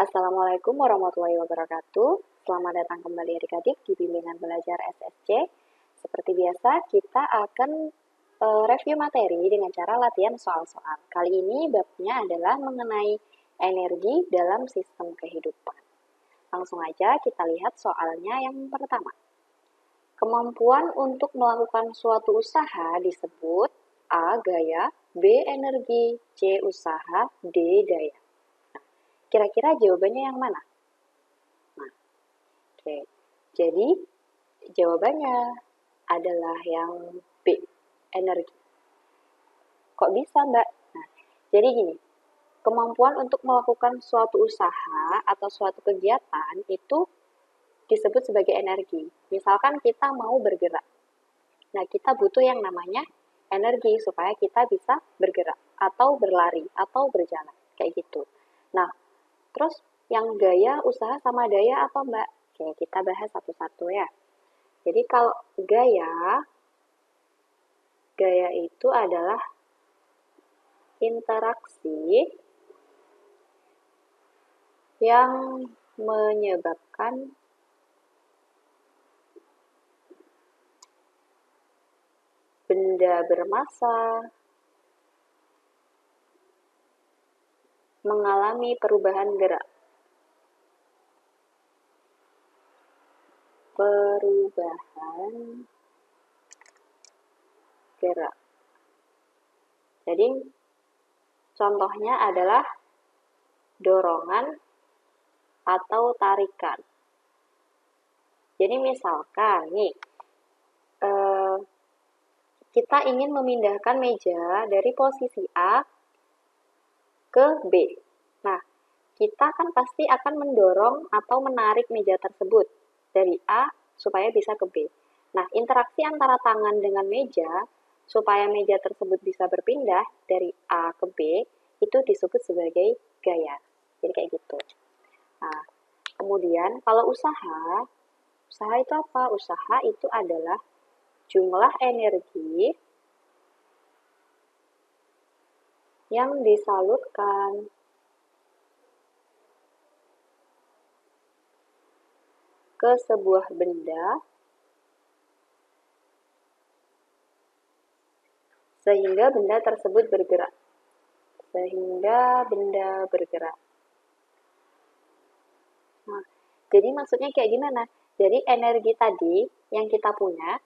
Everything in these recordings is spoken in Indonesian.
Assalamualaikum warahmatullahi wabarakatuh. Selamat datang kembali adik-adik di bimbingan belajar SSC. Seperti biasa, kita akan review materi dengan cara latihan soal-soal. Kali ini babnya adalah mengenai energi dalam sistem kehidupan. Langsung aja kita lihat soalnya yang pertama. Kemampuan untuk melakukan suatu usaha disebut A. Gaya, B. Energi, C. Usaha, D. Daya. Kira-kira jawabannya yang mana? Nah, oke. Jadi, jawabannya adalah yang B, energi. Kok bisa, Mbak? Nah, jadi gini, kemampuan untuk melakukan suatu usaha atau suatu kegiatan itu disebut sebagai energi. Misalkan kita mau bergerak. Nah, kita butuh yang namanya energi supaya kita bisa bergerak atau berlari atau berjalan, kayak gitu. Nah, terus yang gaya, usaha, sama daya apa, Mbak? Oke, kita bahas satu-satu ya. Jadi kalau gaya itu adalah interaksi yang menyebabkan benda bermassa mengalami perubahan gerak. Jadi, contohnya adalah dorongan atau tarikan. Jadi, misalkan nih, kita ingin memindahkan meja dari posisi A ke B. Nah, kita kan pasti akan mendorong atau menarik meja tersebut dari A supaya bisa ke B. Nah, interaksi antara tangan dengan meja supaya meja tersebut bisa berpindah dari A ke B itu disebut sebagai gaya. Jadi kayak gitu. Nah, kemudian kalau usaha itu apa? Usaha itu adalah jumlah energi yang disalurkan ke sebuah benda sehingga benda tersebut bergerak. Nah, jadi maksudnya kayak gimana? Jadi energi tadi yang kita punya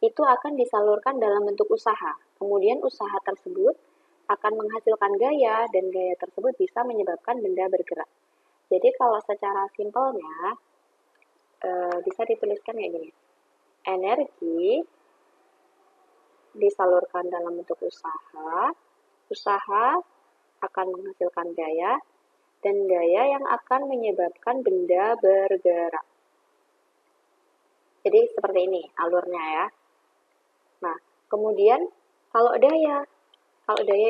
itu akan disalurkan dalam bentuk usaha. Kemudian usaha tersebut akan menghasilkan gaya dan gaya tersebut bisa menyebabkan benda bergerak. Jadi kalau secara simpelnya bisa dituliskan kayak gini. Energi disalurkan dalam bentuk usaha akan menghasilkan gaya, dan gaya yang akan menyebabkan benda bergerak. Jadi seperti ini alurnya ya. Nah, kemudian kalau daya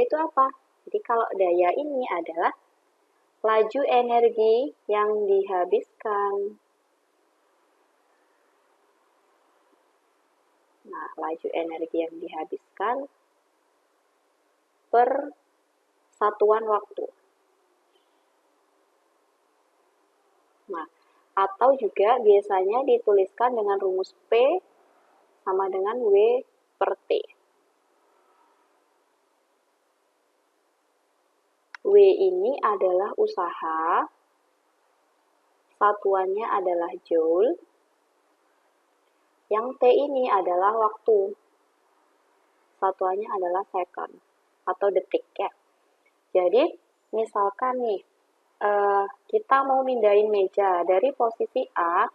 itu apa? Jadi kalau daya ini adalah laju energi yang dihabiskan. Nah, laju energi yang dihabiskan per satuan waktu. Nah, atau juga biasanya dituliskan dengan rumus P sama dengan W per T. W ini adalah usaha, satuannya adalah joule, yang T ini adalah waktu, satuannya adalah second atau detik ya. Jadi, misalkan nih, kita mau mindahin meja dari posisi A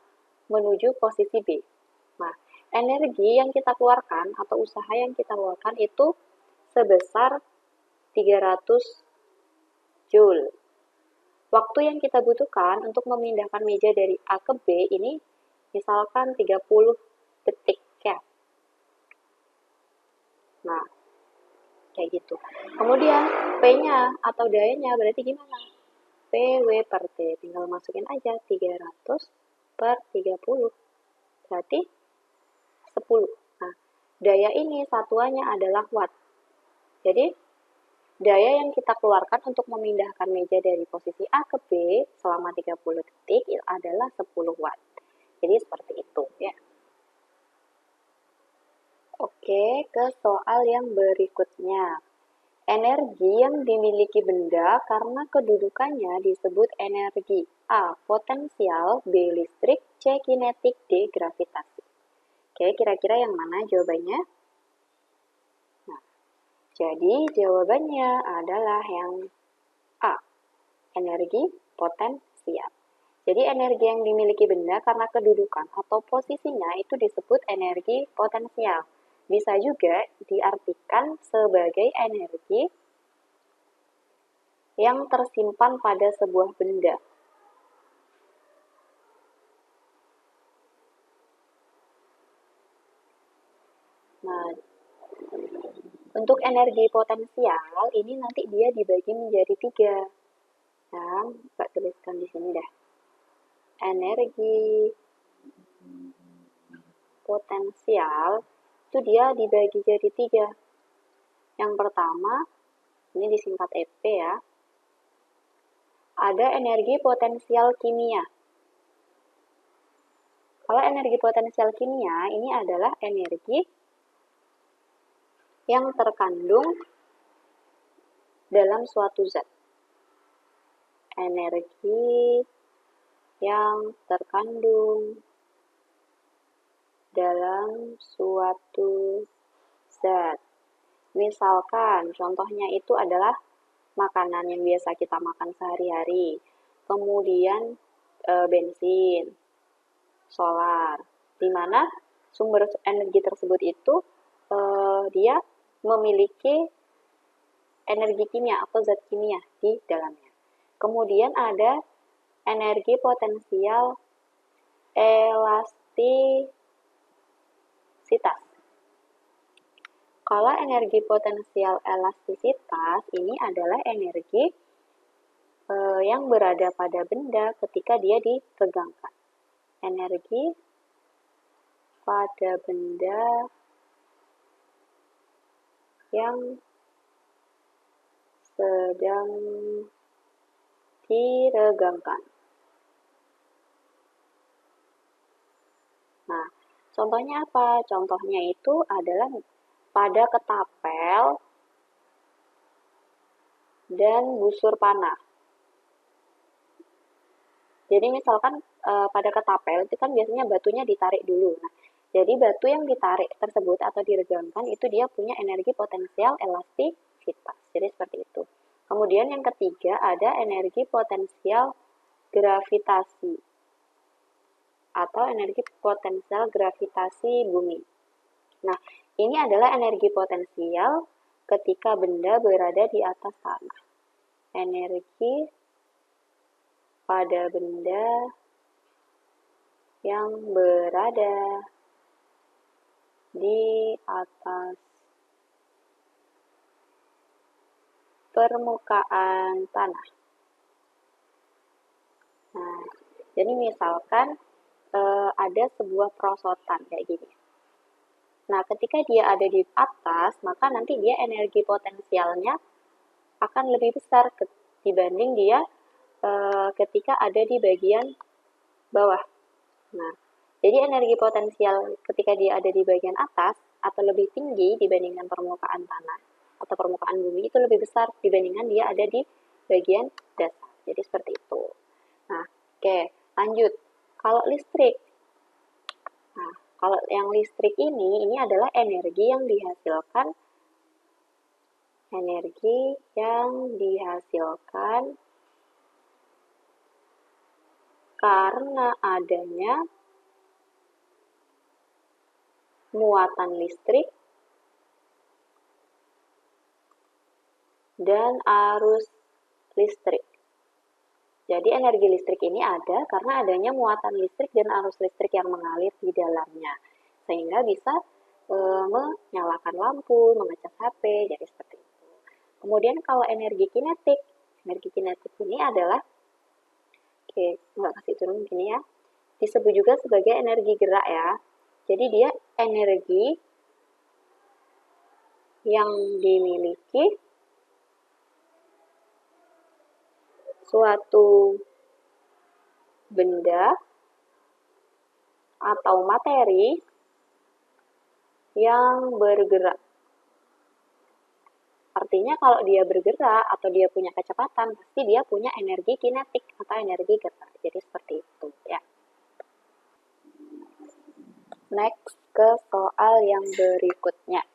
menuju posisi B. Nah, energi yang kita keluarkan atau usaha yang kita keluarkan itu sebesar 300 Joule. Waktu yang kita butuhkan untuk memindahkan meja dari A ke B ini misalkan 30 detik ya. Nah, kayak gitu. Kemudian P-nya atau dayanya berarti gimana? PW per T, tinggal masukin aja 300 per 30, berarti 10. Nah, daya ini satuannya adalah watt. Jadi, Daya yang kita keluarkan untuk memindahkan meja dari posisi A ke B selama 30 detik adalah 10 watt. Jadi seperti itu ya. Oke, ke soal yang berikutnya. Energi yang dimiliki benda karena kedudukannya disebut energi A. Potensial, B. Listrik, C. Kinetik, D. Gravitasi. Oke, kira-kira yang mana jawabannya? Nah, jadi jawabannya adalah yang A. Energi potensial. Jadi energi yang dimiliki benda karena kedudukan atau posisinya itu disebut energi potensial. Bisa juga diartikan sebagai energi yang tersimpan pada sebuah benda. Nah, untuk energi potensial ini nanti dia dibagi menjadi 3. Nah, Mbak tuliskan di sini dah. Energi potensial itu dia dibagi jadi 3. Yang pertama, ini disingkat EP ya. Ada energi potensial kimia. Kalau energi potensial kimia ini adalah energi yang terkandung dalam suatu zat. Energi yang terkandung dalam suatu zat. Misalkan contohnya itu adalah makanan yang biasa kita makan sehari-hari, kemudian bensin, solar, di mana sumber energi tersebut itu dia memiliki energi kimia atau zat kimia di dalamnya. Kemudian ada energi potensial elastisitas. Kalau energi potensial elastisitas ini adalah energi yang berada pada benda ketika dia ditegangkan. Energi pada benda yang sedang diregangkan. Nah, contohnya apa? Contohnya itu adalah pada ketapel dan busur panah. Jadi misalkan pada ketapel itu kan biasanya batunya ditarik dulu. Nah, jadi batu yang ditarik tersebut atau diregangkan itu dia punya energi potensial elastisitas. Jadi seperti itu. Kemudian yang ketiga ada energi potensial gravitasi atau energi potensial gravitasi bumi. Nah, ini adalah energi potensial ketika benda berada di atas tanah. Energi pada benda yang berada di atas permukaan tanah. Nah, jadi misalkan ada sebuah perosotan kayak gini. Nah, ketika dia ada di atas, maka nanti dia energi potensialnya akan lebih besar dibanding dia ketika ada di bagian bawah. Nah, jadi energi potensial ketika dia ada di bagian atas atau lebih tinggi dibandingkan permukaan tanah atau permukaan bumi itu lebih besar dibandingkan dia ada di bagian dasar. Jadi seperti itu. Nah, oke, lanjut. Kalau listrik. Nah, kalau yang listrik ini adalah energi yang dihasilkan karena adanya muatan listrik dan arus listrik. Jadi energi listrik ini ada karena adanya muatan listrik dan arus listrik yang mengalir di dalamnya. Sehingga bisa menyalakan lampu, mengecas HP, jadi seperti itu. Kemudian kalau energi kinetik ini adalah, oke, nggak kasih turun gini ya, disebut juga sebagai energi gerak ya. Jadi dia energi yang dimiliki suatu benda atau materi yang bergerak. Artinya kalau dia bergerak atau dia punya kecepatan, pasti dia punya energi kinetik atau energi gerak. Jadi seperti itu ya. Next ke soal yang berikutnya.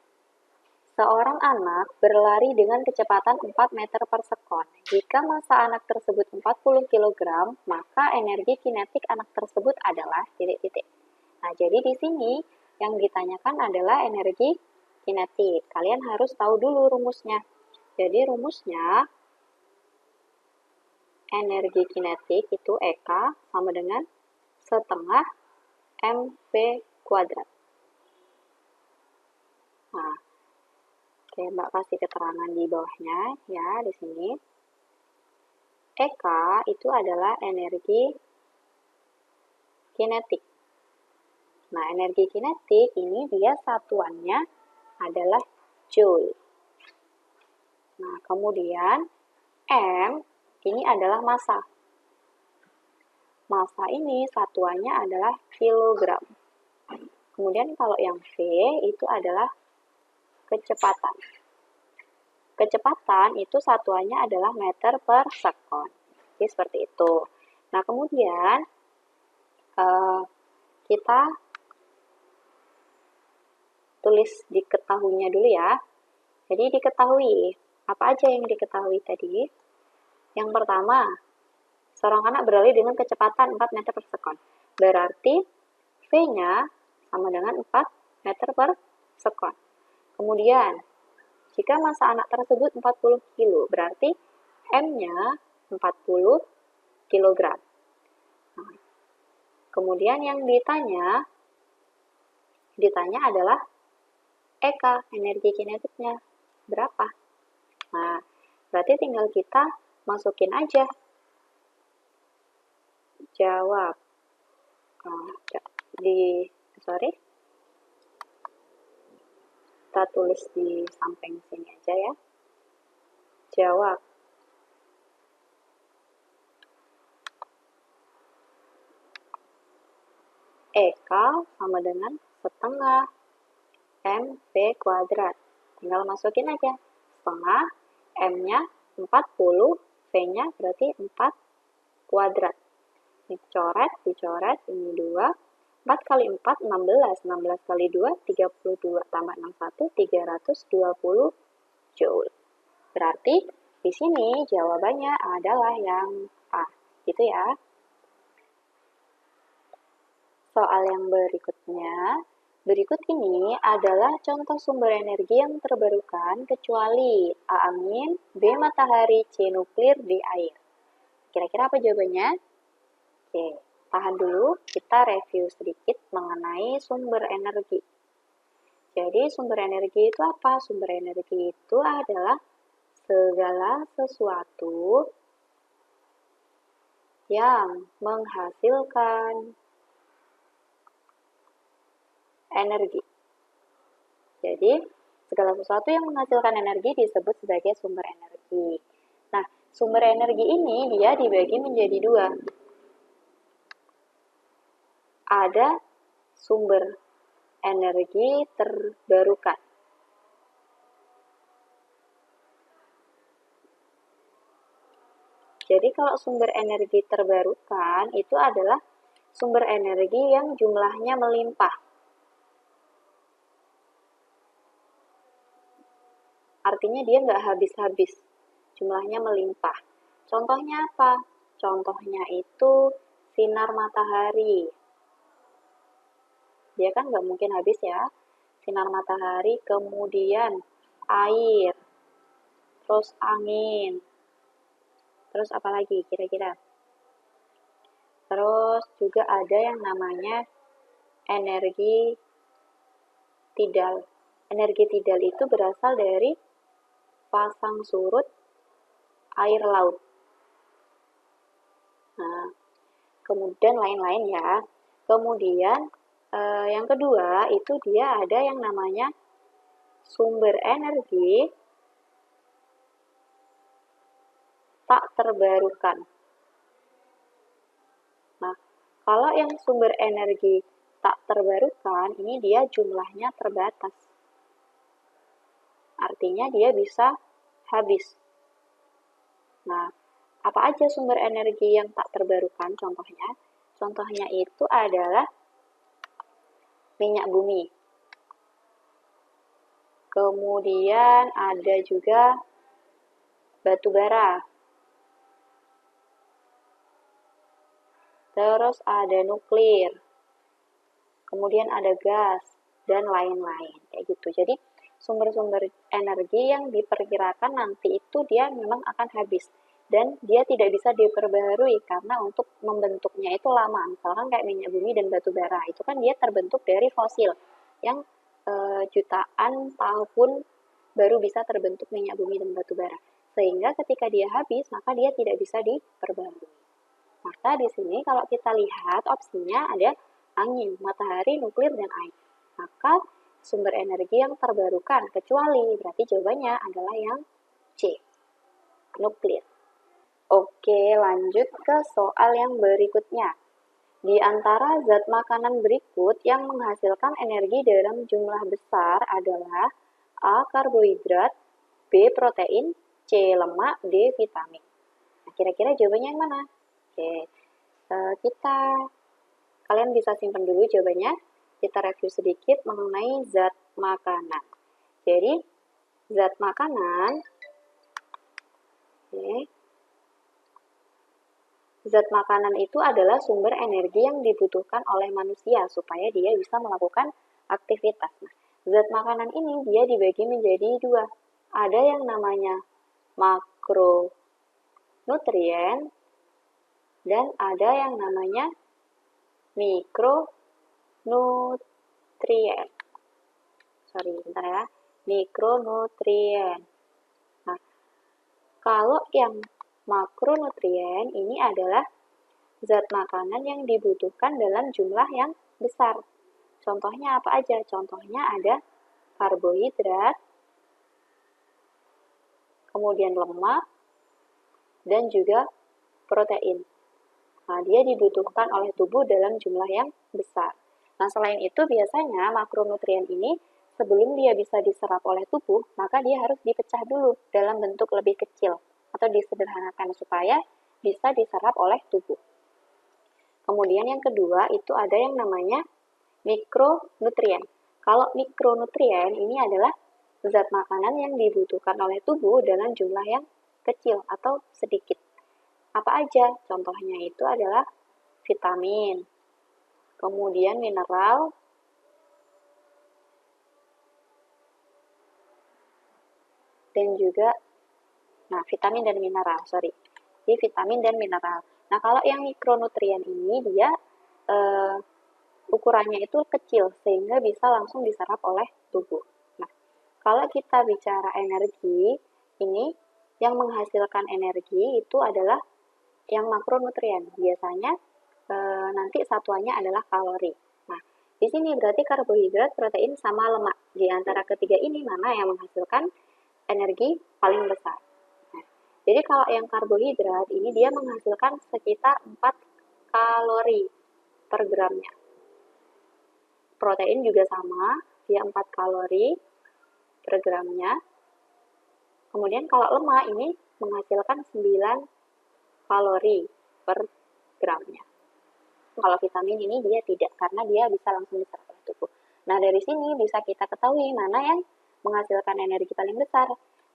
Seorang anak berlari dengan kecepatan 4 meter per sekon. Jika massa anak tersebut 40 kg, maka energi kinetik anak tersebut adalah titik-titik. Nah, jadi di sini yang ditanyakan adalah energi kinetik. Kalian harus tahu dulu rumusnya. Jadi rumusnya energi kinetik itu EK sama dengan setengah mv kuadrat. Nah, oke, Mbak kasih keterangan di bawahnya ya di sini. EK itu adalah energi kinetik. Nah, energi kinetik ini dia satuannya adalah joule. Nah, kemudian M ini adalah massa. Massa ini satuannya adalah kilogram. Kemudian kalau yang V itu adalah kecepatan. Kecepatan itu satuannya adalah meter per sekon. Jadi seperti itu. Nah, kemudian kita tulis diketahuinya dulu ya. Jadi diketahui, apa aja yang diketahui tadi? Yang pertama, seorang anak berlari dengan kecepatan 4 meter per sekon. Berarti V-nya sama dengan 4 meter per sekon. Kemudian, jika massa anak tersebut 40 kg, berarti M-nya 40 kg. Nah, kemudian yang ditanya adalah EK, energi kinetiknya, berapa? Nah, berarti tinggal kita masukin aja. Jawab. Kita tulis di samping sini aja ya. Jawab. EK sama dengan setengah mv kuadrat. Tinggal masukin aja. Setengah, M-nya 40, V-nya berarti 4 kuadrat. Ini dicoret, ini 2. 4 kali 4, 16. 16 kali 2, 32. Tambah 61, 320 joule. Berarti di sini jawabannya adalah yang A. Gitu ya. Soal yang berikutnya. Berikut ini adalah contoh sumber energi yang terbarukan kecuali A angin, B matahari, C nuklir, D air. Kira-kira apa jawabannya? Oke, tahan dulu, kita review sedikit mengenai sumber energi. Jadi sumber energi itu apa? Sumber energi itu adalah segala sesuatu yang menghasilkan energi. Jadi, segala sesuatu yang menghasilkan energi disebut sebagai sumber energi. Nah, sumber energi ini dia dibagi menjadi dua. Ada sumber energi terbarukan. Jadi kalau sumber energi terbarukan itu adalah sumber energi yang jumlahnya melimpah. Artinya dia nggak habis-habis, jumlahnya melimpah. Contohnya apa? Contohnya itu sinar matahari. Dia kan nggak mungkin habis ya. Sinar matahari, kemudian air, terus angin, terus apa lagi kira-kira? Terus juga ada yang namanya energi tidal. Energi tidal itu berasal dari pasang surut air laut. Nah, kemudian lain-lain ya. Kemudian yang kedua itu dia ada yang namanya sumber energi tak terbarukan. Nah, kalau yang sumber energi tak terbarukan, ini dia jumlahnya terbatas. Artinya dia bisa habis. Nah, apa aja sumber energi yang tak terbarukan contohnya? Contohnya itu adalah minyak bumi. Kemudian ada juga batu bara. Terus ada nuklir. Kemudian ada gas dan lain-lain kayak gitu. Jadi sumber-sumber energi yang diperkirakan nanti itu dia memang akan habis dan dia tidak bisa diperbaharui karena untuk membentuknya itu lama. Misalkan kayak minyak bumi dan batu bara itu kan dia terbentuk dari fosil yang jutaan tahun baru bisa terbentuk minyak bumi dan batu bara. Sehingga ketika dia habis maka dia tidak bisa diperbaharui. Maka di sini kalau kita lihat opsinya ada angin, matahari, nuklir, dan air. Maka sumber energi yang terbarukan, kecuali berarti jawabannya adalah yang C, nuklir. Oke, lanjut ke soal yang berikutnya. Di antara zat makanan berikut yang menghasilkan energi dalam jumlah besar adalah A. Karbohidrat, B. Protein, C. Lemak, D. Vitamin. Nah, kira-kira jawabannya yang mana? Oke, kalian bisa simpan dulu jawabannya. Kita review sedikit mengenai zat makanan. Jadi, zat makanan, zat makanan itu adalah sumber energi yang dibutuhkan oleh manusia supaya dia bisa melakukan aktivitas. Nah, zat makanan ini dia dibagi menjadi dua. Ada yang namanya makronutrien dan ada yang namanya mikronutrien. Bentar ya. Mikronutrien. Nah, kalau yang makronutrien ini adalah zat makanan yang dibutuhkan dalam jumlah yang besar. Contohnya apa aja? Contohnya ada karbohidrat, kemudian lemak, dan juga protein. Nah, dia dibutuhkan oleh tubuh dalam jumlah yang besar. Nah, selain itu biasanya makronutrien ini sebelum dia bisa diserap oleh tubuh, maka dia harus dipecah dulu dalam bentuk lebih kecil atau disederhanakan supaya bisa diserap oleh tubuh. Kemudian yang kedua itu ada yang namanya mikronutrien. Kalau mikronutrien ini adalah zat makanan yang dibutuhkan oleh tubuh dalam jumlah yang kecil atau sedikit. Apa aja? Contohnya itu adalah vitamin, kemudian mineral, dan juga, vitamin dan mineral, Jadi vitamin dan mineral. Nah, kalau yang mikronutrien ini dia ukurannya itu kecil sehingga bisa langsung diserap oleh tubuh. Nah, kalau kita bicara energi, ini yang menghasilkan energi itu adalah yang makronutrien. Biasanya nanti satuannya adalah kalori. Nah, di sini berarti karbohidrat, protein, sama lemak. Di antara ketiga ini mana yang menghasilkan energi paling besar? Nah, jadi kalau yang karbohidrat ini dia menghasilkan sekitar 4 kalori per gramnya. Protein juga sama, dia 4 kalori per gramnya. Kemudian kalau lemak ini menghasilkan 9 kalori per gramnya. Kalau vitamin ini dia tidak, karena dia bisa langsung diserap oleh tubuh. Nah, dari sini bisa kita ketahui mana yang menghasilkan energi paling besar.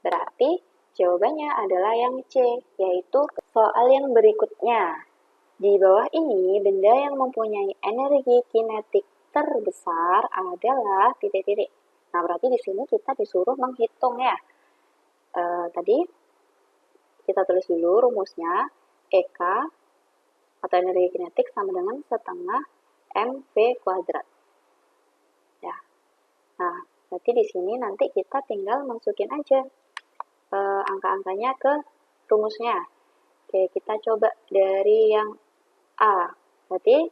Berarti jawabannya adalah yang C, yaitu soal yang berikutnya. Di bawah ini, benda yang mempunyai energi kinetik terbesar adalah titik-titik. Nah, berarti di sini kita disuruh menghitung ya. Tadi kita tulis dulu rumusnya. EK atau energi kinetik sama dengan setengah mv kuadrat. Ya. Nah, berarti di sini nanti kita tinggal masukin aja angka-angkanya ke rumusnya. Oke, kita coba dari yang A. Berarti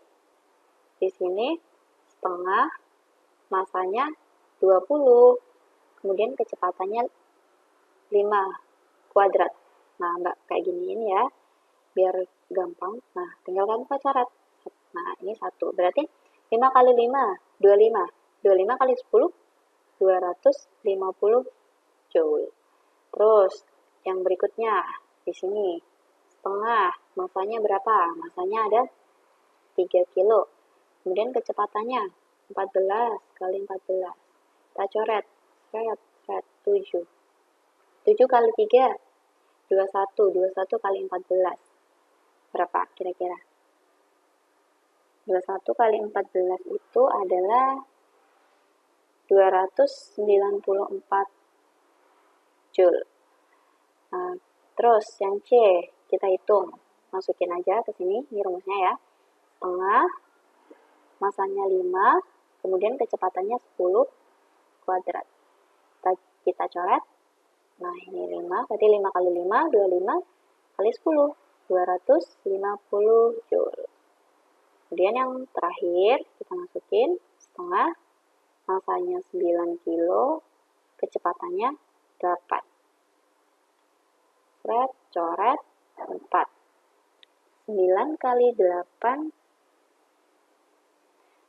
di sini setengah, masanya 20, kemudian kecepatannya 5 kuadrat. Nah, Mbak kayak giniin ya, biar gampang. Nah, tinggal kamu coret. Nah, ini 1. Berarti 5 kali 5, 25. 25 kali 10, 250 Joule. Terus, yang berikutnya, di sini, setengah. Masanya berapa? Masanya ada 3 kilo. Kemudian kecepatannya, 14 kali 14. Kita coret. 7. 7 kali 3, 21. 21 kali 14. Berapa kira-kira? 21 kali 14 itu adalah 294 Joule. Nah, terus yang C, kita hitung. Masukin aja ke sini, ini rumusnya ya. Setengah, masanya 5, kemudian kecepatannya 10 kuadrat. Kita coret. Nah, ini 5, berarti 5 kali 5, 25 kali 10, 250 Joule. Kemudian yang terakhir, kita masukin setengah, masanya 9 kilo, kecepatannya 8. Coret 4. 9 kali 8,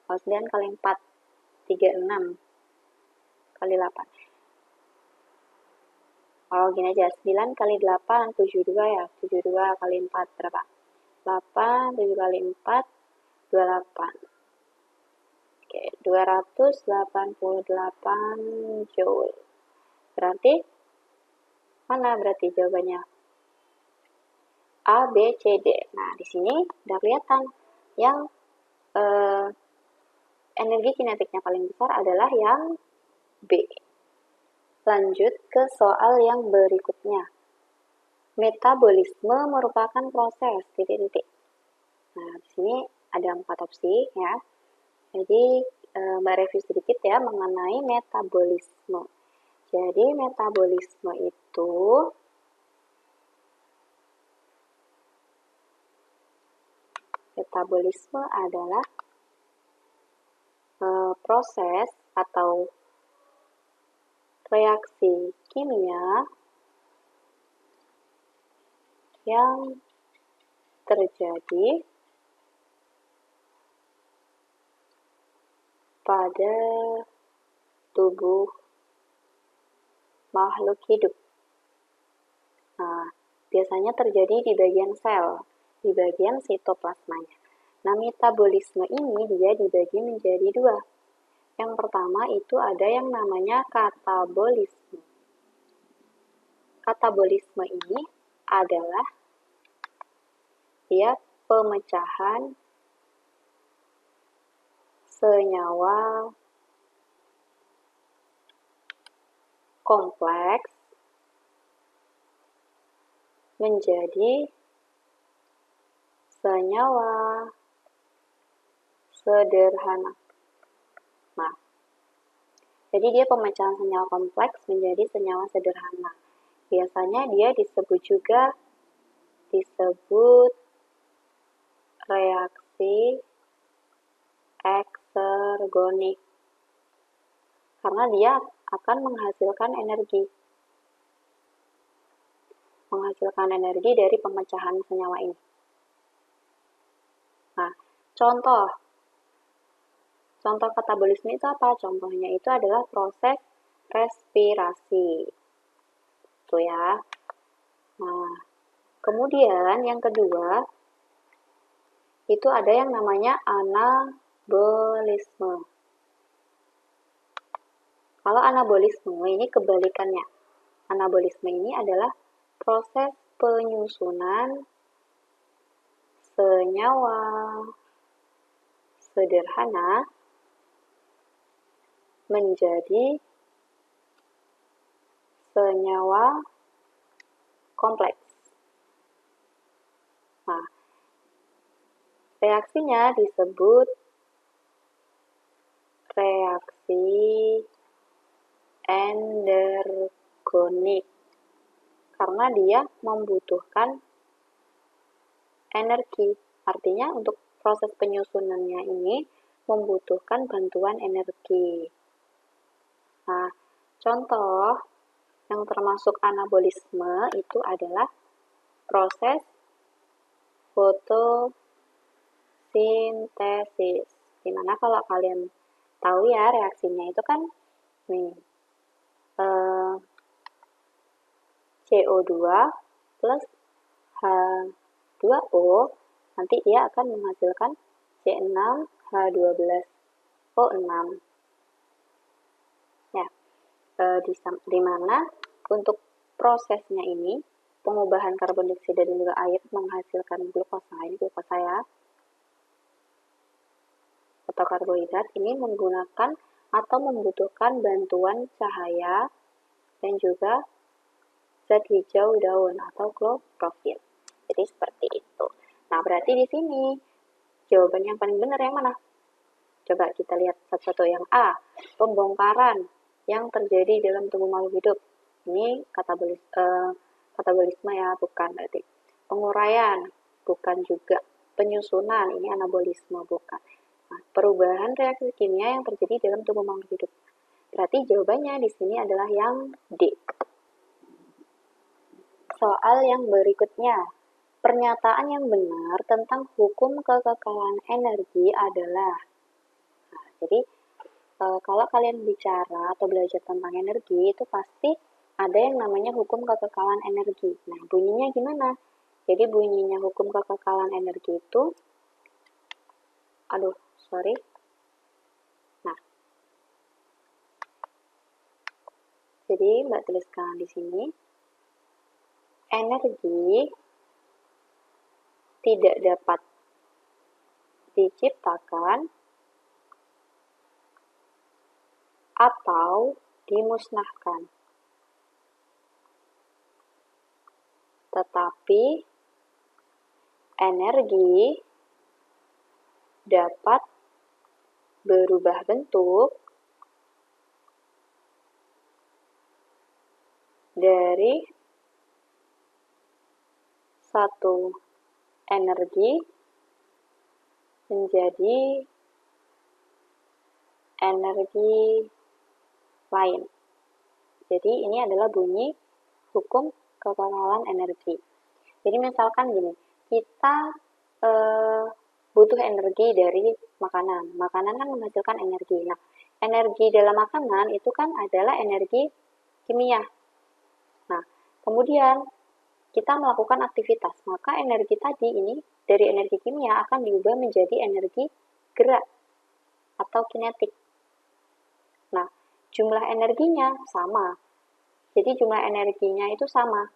9 kali 4, 36 kali 8. Oh, gini aja, 9 kali 8, 72 ya. 72 kali 4 berapa? 8, 7 kali 4, 28. Oke, 288 Joule. Berarti, mana berarti jawabannya? A, B, C, D. Nah, di sini udah kelihatan yang energi kinetiknya paling besar adalah yang B. Lanjut ke soal yang berikutnya. Metabolisme merupakan proses, titik-titik. Nah, di sini ada 4 opsi ya. Jadi, Mbak review sedikit ya mengenai metabolisme. Jadi, metabolisme itu adalah proses atau reaksi kimia yang terjadi pada tubuh makhluk hidup. Nah, biasanya terjadi di bagian sel, di bagian sitoplasmanya. Nah, metabolisme ini dia dibagi menjadi 2. Yang pertama itu ada yang namanya katabolisme. Katabolisme ini adalah dia pemecahan senyawa kompleks menjadi senyawa sederhana. Nah, jadi dia pemecahan senyawa kompleks menjadi senyawa sederhana. Biasanya dia disebut reaksi eksergonik karena dia akan menghasilkan energi dari pemecahan senyawa ini. Nah, contoh katabolisme itu apa? Contohnya itu adalah proses respirasi. Itu ya. Nah, kemudian yang kedua itu ada yang namanya anabolisme. Kalau anabolisme ini kebalikannya. Anabolisme ini adalah proses penyusunan senyawa sederhana menjadi senyawa kompleks. Nah, reaksinya disebut reaksi endergonik karena dia membutuhkan energi. Artinya untuk proses penyusunannya ini membutuhkan bantuan energi. Nah, contoh yang termasuk anabolisme itu adalah proses fotosintesis. Dimana kalau kalian tahu ya reaksinya itu kan nih CO2 plus H2O, nanti dia akan menghasilkan C6H12O6. Ya, di mana untuk prosesnya ini pengubahan karbon dioksida dan juga air menghasilkan glukosa, ini glukosa ya, atau karbohidrat, ini menggunakan atau membutuhkan bantuan cahaya dan juga zat hijau daun atau klorofil. Jadi seperti itu. Nah, berarti di sini jawaban yang paling benar yang mana? Coba kita lihat satu-satu. Yang A, pembongkaran yang terjadi dalam tubuh makhluk hidup. Ini katabolisme ya, bukan berarti. Penguraian, bukan juga. Penyusunan, ini anabolisme, bukan. Nah, perubahan reaksi kimia yang terjadi dalam tubuh makhluk hidup. Berarti jawabannya di sini adalah yang D. Soal yang berikutnya. Pernyataan yang benar tentang hukum kekekalan energi adalah. Nah, jadi kalau kalian bicara atau belajar tentang energi, itu pasti ada yang namanya hukum kekekalan energi. Nah, bunyinya gimana? Jadi bunyinya hukum kekekalan energi itu, Nah, jadi Mbak tuliskan di sini, energi tidak dapat diciptakan atau dimusnahkan, tetapi energi dapat berubah bentuk dari satu energi menjadi energi lain. Jadi ini adalah bunyi hukum kekekalan energi. Jadi misalkan gini, kita butuh energi dari makanan. Makanan kan menghasilkan energi. Nah, energi dalam makanan itu kan adalah energi kimia. Nah, kemudian kita melakukan aktivitas, maka energi tadi ini dari energi kimia akan diubah menjadi energi gerak atau kinetik. Nah, jumlah energinya sama. Jadi jumlah energinya itu sama.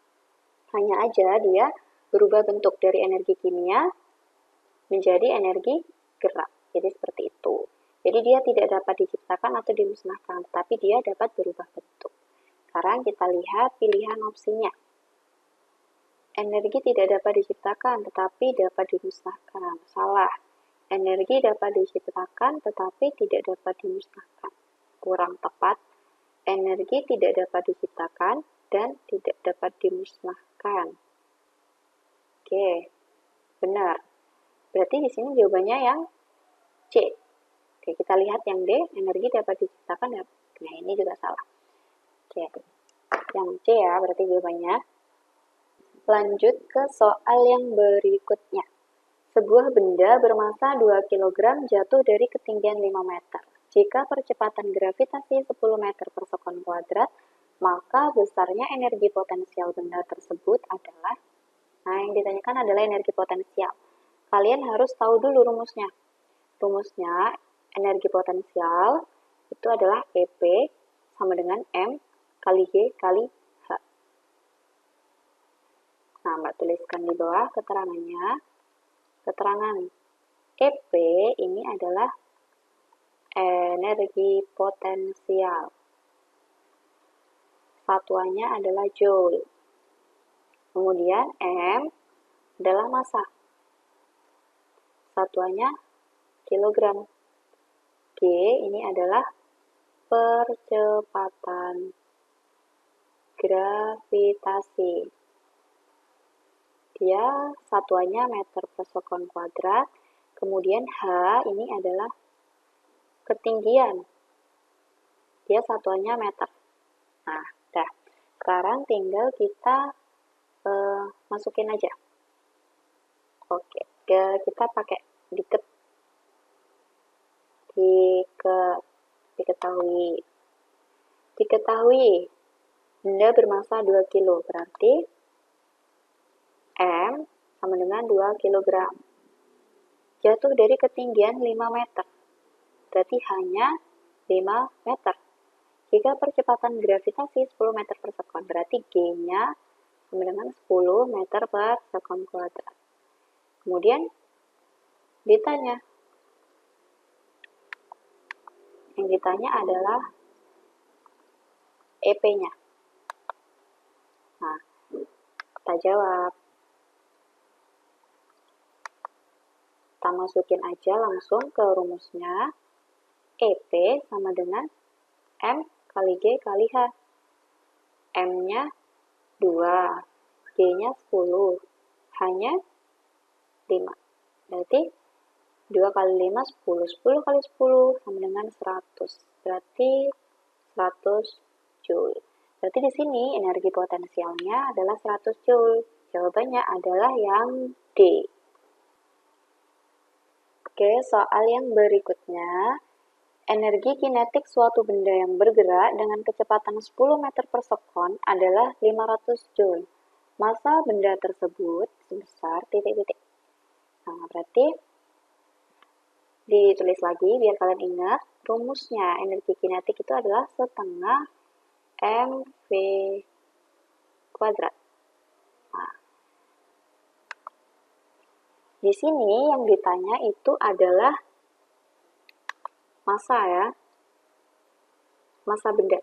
Hanya aja dia berubah bentuk dari energi kimia menjadi energi gerak. Jadi seperti itu. Jadi dia tidak dapat diciptakan atau dimusnahkan, tapi dia dapat berubah bentuk. Sekarang kita lihat pilihan opsinya. Energi tidak dapat diciptakan, tetapi dapat dimusnahkan. Salah. Energi dapat diciptakan, tetapi tidak dapat dimusnahkan. Kurang tepat. Energi tidak dapat diciptakan dan tidak dapat dimusnahkan. Oke, benar. Berarti di sini jawabannya yang C. Oke, kita lihat yang D, energi dapat diciptakan. Nah, ini juga salah. Oke, yang C ya, berarti jawabannya. Lanjut ke soal yang berikutnya. Sebuah benda bermasa 2 kg jatuh dari ketinggian 5 meter. Jika percepatan gravitasi 10 meter per sekon kuadrat, maka besarnya energi potensial benda tersebut adalah, nah yang ditanyakan adalah energi potensial. Kalian harus tahu dulu rumusnya. Rumusnya, energi potensial itu adalah EP sama dengan M kali G kali H. Nah, Mbak tuliskan di bawah keterangannya. Keterangan EP ini adalah energi potensial. Satuannya adalah joule. Kemudian M adalah massa. Satuannya kilogram. G ini adalah percepatan gravitasi. Dia satuannya meter per sekon kuadrat. Kemudian H ini adalah ketinggian. Dia satuannya meter. Nah, dah. Sekarang tinggal kita masukin aja. Oke, kita pakai diketahui benda bermassa 2 kilo, berarti M sama dengan 2 kg. Jatuh dari ketinggian 5 meter, berarti hanya 5 meter. Jika percepatan gravitasi 10 meter per sekon, berarti G-nya sama dengan 10 meter per sekon kuadrat. Kemudian yang ditanya adalah EP-nya. Nah, kita jawab. Kita masukin aja langsung ke rumusnya. EP sama dengan M kali G kali H. M-nya 2, G-nya 10, H-nya 5. Berarti 2 kali 5, 10. 10 kali 10 sama dengan 100. Berarti 100 Joule. Berarti di sini energi potensialnya adalah 100 Joule. Jawabannya adalah yang D. Oke, soal yang berikutnya. Energi kinetik suatu benda yang bergerak dengan kecepatan 10 meter per sekon adalah 500 Joule. Massa benda tersebut sebesar titik-titik. Nah, berarti ditulis lagi biar kalian ingat. Rumusnya energi kinetik itu adalah setengah mv kuadrat. Nah, di sini yang ditanya itu adalah massa ya, massa benda.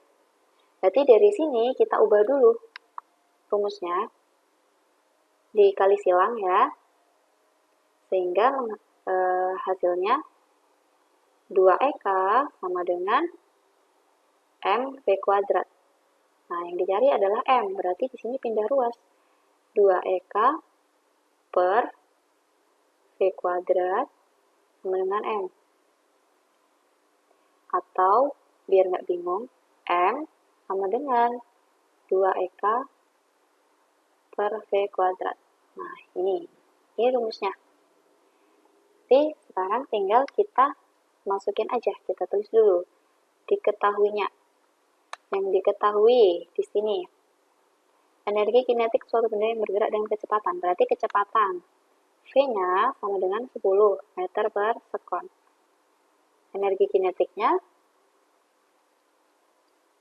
Berarti dari sini kita ubah dulu rumusnya, dikali silang ya, sehingga hasilnya 2EK sama dengan mv kuadrat. Nah, yang dicari adalah M, berarti di sini pindah ruas. 2EK per V kuadrat sama dengan M. Atau, biar nggak bingung, M sama dengan 2EK per V kuadrat. Nah, ini rumusnya. Jadi, sekarang tinggal kita masukin aja, kita tulis dulu. Diketahuinya. Yang diketahui di sini. Energi kinetik suatu benda yang bergerak dengan kecepatan. Berarti kecepatan V-nya sama dengan 10 meter per sekon. Energi kinetiknya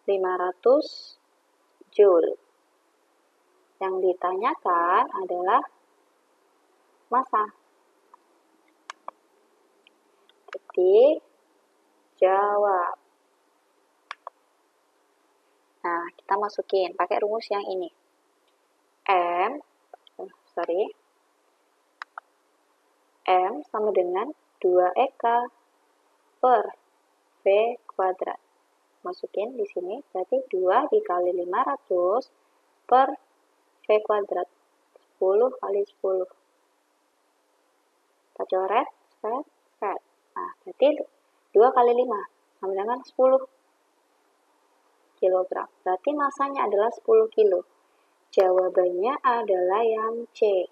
500 Joule. Yang ditanyakan adalah massa. Jadi, jawab. Nah, kita masukin pakai rumus yang ini. M sama dengan 2EK per V kuadrat. Masukin di sini, berarti 2 dikali 500 per V kuadrat. 10 kali 10. Kita coret, set. Nah, berarti 2 kali 5 sama dengan 10 kilogram. Berarti masanya adalah 10 kilo. Jawabannya adalah yang C.